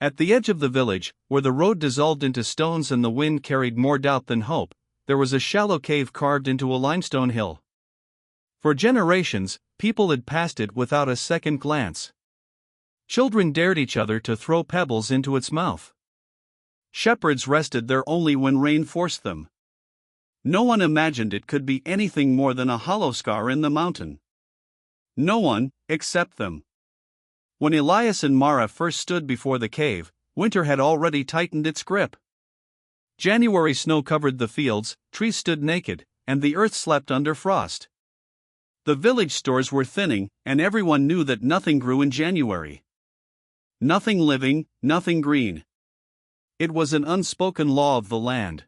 At the edge of the village, where the road dissolved into stones and the wind carried more doubt than hope, there was a shallow cave carved into a limestone hill. For generations, people had passed it without a second glance. Children dared each other to throw pebbles into its mouth. Shepherds rested there only when rain forced them. No one imagined it could be anything more than a hollow scar in the mountain. No one, except them. When Elias and Mara first stood before the cave, winter had already tightened its grip. January snow covered the fields, trees stood naked, and the earth slept under frost. The village stores were thinning, and everyone knew that nothing grew in January. Nothing living, nothing green. It was an unspoken law of the land.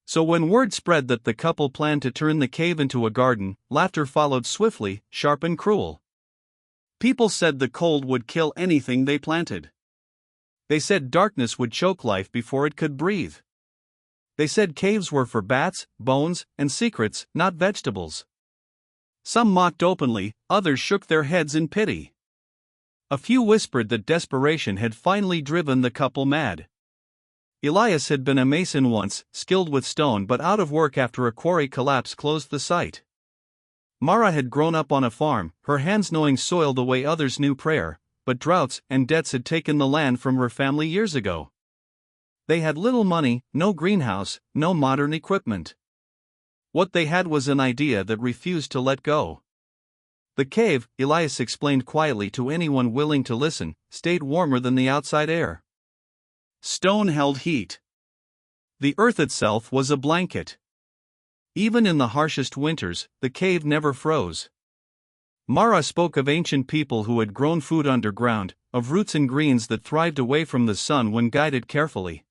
So when word spread that the couple planned to turn the cave into a garden, laughter followed swiftly, sharp and cruel. People said the cold would kill anything they planted. They said darkness would choke life before it could breathe. They said caves were for bats, bones, and secrets, not vegetables. Some mocked openly, others shook their heads in pity. A few whispered that desperation had finally driven the couple mad. Elias had been a mason once, skilled with stone but out of work after a quarry collapse closed the site. Mara had grown up on a farm, her hands knowing soil the way others knew prayer, but droughts and debts had taken the land from her family years ago. They had little money, no greenhouse, no modern equipment. What they had was an idea that refused to let go. The cave, Elias explained quietly to anyone willing to listen, stayed warmer than the outside air. Stone held heat. The earth itself was a blanket. Even in the harshest winters, the cave never froze. Mara spoke of ancient people who had grown food underground, of roots and greens that thrived away from the sun when guided carefully.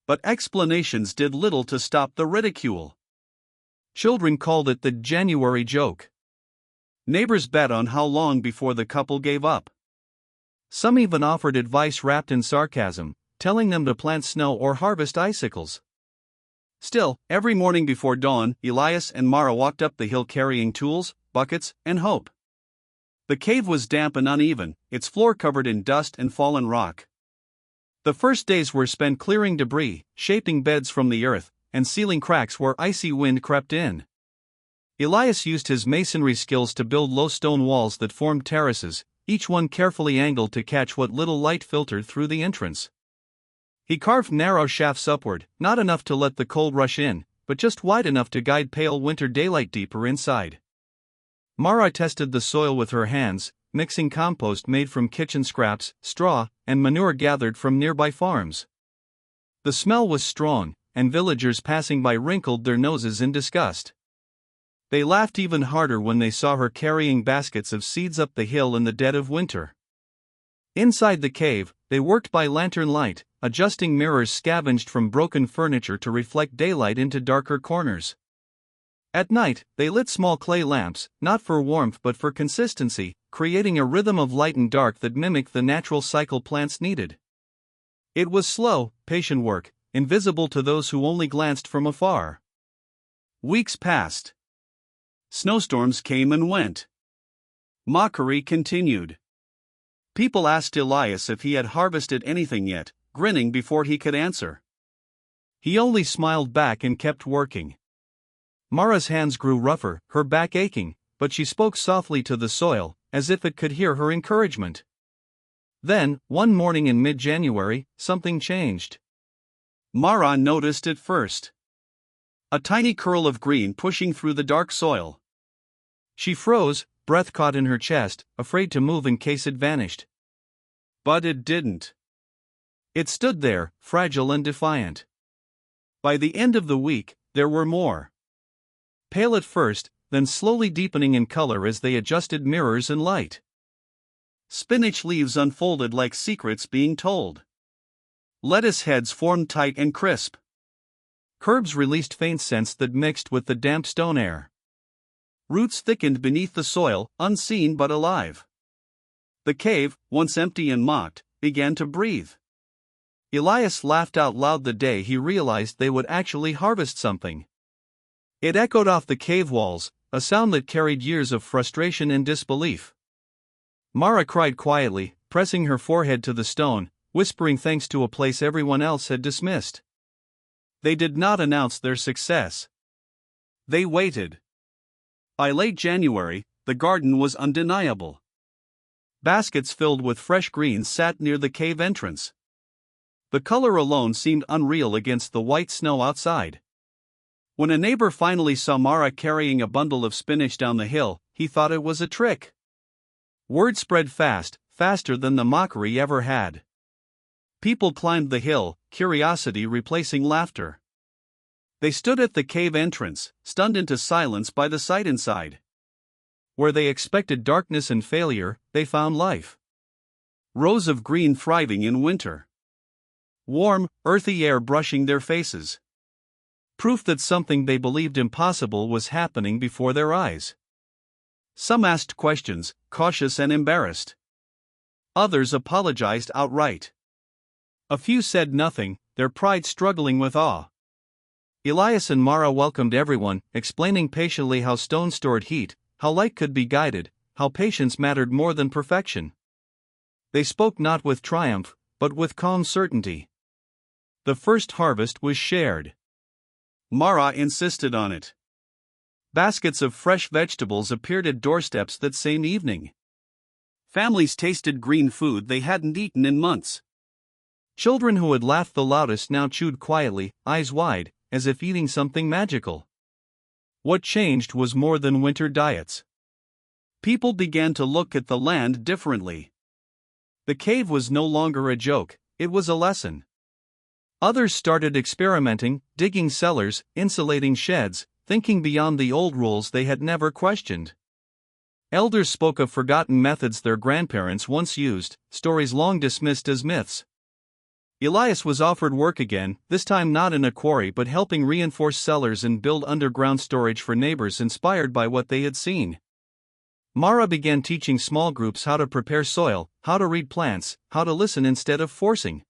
But explanations did little to stop the ridicule. Children called it the January joke. Neighbors bet on how long before the couple gave up. Some even offered advice wrapped in sarcasm, telling them to plant snow or harvest icicles. Still, every morning before dawn, Elias and Mara walked up the hill carrying tools, buckets, and hope. The cave was damp and uneven, its floor covered in dust and fallen rock. The first days were spent clearing debris, shaping beds from the earth, and sealing cracks where icy wind crept in. Elias used his masonry skills to build low stone walls that formed terraces, each one carefully angled to catch what little light filtered through the entrance. He carved narrow shafts upward, not enough to let the cold rush in, but just wide enough to guide pale winter daylight deeper inside. Mara tested the soil with her hands, mixing compost made from kitchen scraps, straw, and manure gathered from nearby farms. The smell was strong, and villagers passing by wrinkled their noses in disgust. They laughed even harder when they saw her carrying baskets of seeds up the hill in the dead of winter. Inside the cave, they worked by lantern light, adjusting mirrors scavenged from broken furniture to reflect daylight into darker corners. At night, they lit small clay lamps, not for warmth but for consistency, creating a rhythm of light and dark that mimicked the natural cycle plants needed. It was slow, patient work, invisible to those who only glanced from afar. Weeks passed. Snowstorms came and went. Mockery continued. People asked Elias if he had harvested anything yet, grinning before he could answer. He only smiled back and kept working. Mara's hands grew rougher, her back aching, but she spoke softly to the soil, as if it could hear her encouragement. Then, one morning in mid-January, something changed. Mara noticed it first. A tiny curl of green pushing through the dark soil. She froze, breath caught in her chest, afraid to move in case it vanished. But it didn't. It stood there, fragile and defiant. By the end of the week, there were more. Pale at first, then slowly deepening in color as they adjusted mirrors and light. Spinach leaves unfolded like secrets being told. Lettuce heads formed tight and crisp. Herbs released faint scents that mixed with the damp stone air. Roots thickened beneath the soil, unseen but alive. The cave, once empty and mocked, began to breathe. Elias laughed out loud the day he realized they would actually harvest something. It echoed off the cave walls, a sound that carried years of frustration and disbelief. Mara cried quietly, pressing her forehead to the stone, whispering thanks to a place everyone else had dismissed. They did not announce their success. They waited. By late January, the garden was undeniable. Baskets filled with fresh greens sat near the cave entrance. The color alone seemed unreal against the white snow outside. When a neighbor finally saw Mara carrying a bundle of spinach down the hill, he thought it was a trick. Word spread fast, faster than the mockery ever had. People climbed the hill, curiosity replacing laughter. They stood at the cave entrance, stunned into silence by the sight inside. Where they expected darkness and failure, they found life. Rows of green thriving in winter. Warm, earthy air brushing their faces. Proof that something they believed impossible was happening before their eyes. Some asked questions, cautious and embarrassed. Others apologized outright. A few said nothing, their pride struggling with awe. Elias and Mara welcomed everyone, explaining patiently how stone stored heat, how light could be guided, how patience mattered more than perfection. They spoke not with triumph, but with calm certainty. The first harvest was shared. Mara insisted on it. Baskets of fresh vegetables appeared at doorsteps that same evening. Families tasted green food they hadn't eaten in months. Children who had laughed the loudest now chewed quietly, eyes wide, as if eating something magical. What changed was more than winter diets. People began to look at the land differently. The cave was no longer a joke, it was a lesson. Others started experimenting, digging cellars, insulating sheds, thinking beyond the old rules they had never questioned. Elders spoke of forgotten methods their grandparents once used, stories long dismissed as myths. Elias was offered work again, this time not in a quarry but helping reinforce cellars and build underground storage for neighbors inspired by what they had seen. Mara began teaching small groups how to prepare soil, how to read plants, how to listen instead of forcing.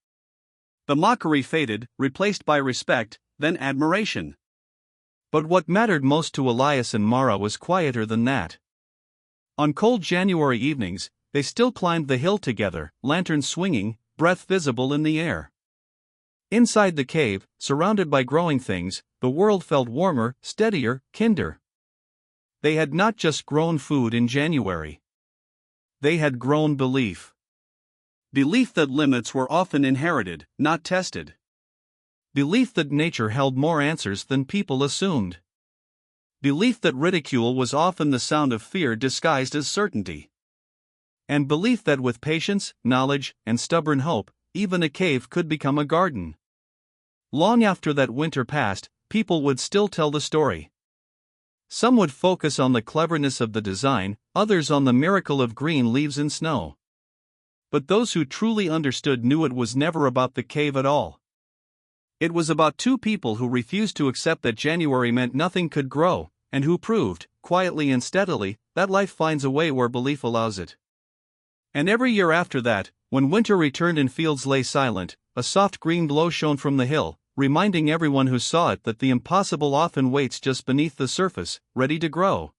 The mockery faded, replaced by respect, then admiration. But what mattered most to Elias and Mara was quieter than that. On cold January evenings, they still climbed the hill together, lanterns swinging, breath visible in the air. Inside the cave, surrounded by growing things, the world felt warmer, steadier, kinder. They had not just grown food in January. They had grown belief. Belief that limits were often inherited, not tested. Belief that nature held more answers than people assumed. Belief that ridicule was often the sound of fear disguised as certainty. And belief that with patience, knowledge, and stubborn hope, even a cave could become a garden. Long after that winter passed, people would still tell the story. Some would focus on the cleverness of the design, others on the miracle of green leaves and snow. But those who truly understood knew it was never about the cave at all. It was about two people who refused to accept that January meant nothing could grow, and who proved, quietly and steadily, that life finds a way where belief allows it. And every year after that, when winter returned and fields lay silent, a soft green glow shone from the hill, reminding everyone who saw it that the impossible often waits just beneath the surface, ready to grow.